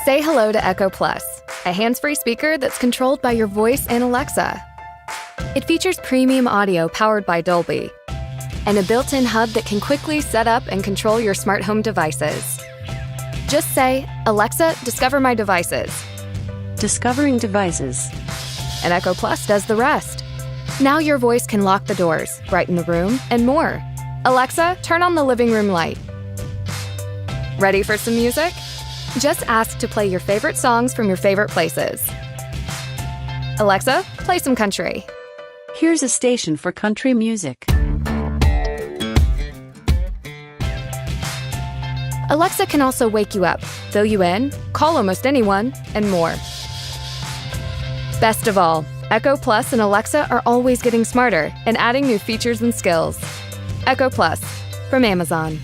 Say hello to Echo Plus, a hands-free speaker that's controlled by your voice and Alexa. It features premium audio powered by Dolby and a built-in hub that can quickly set up and control your smart home devices. Just say, "Alexa, discover my devices." Discovering devices. And Echo Plus does the rest. Now your voice can lock the doors, brighten the room, and more. Alexa, turn on the living room light. Ready for some music? Just ask to play your favorite songs from your favorite places. Alexa, play some country. Here's a station for country music. Alexa can also wake you up, fill you in, call almost anyone, and more. Best of all, Echo Plus and Alexa are always getting smarter and adding new features and skills. Echo Plus from Amazon.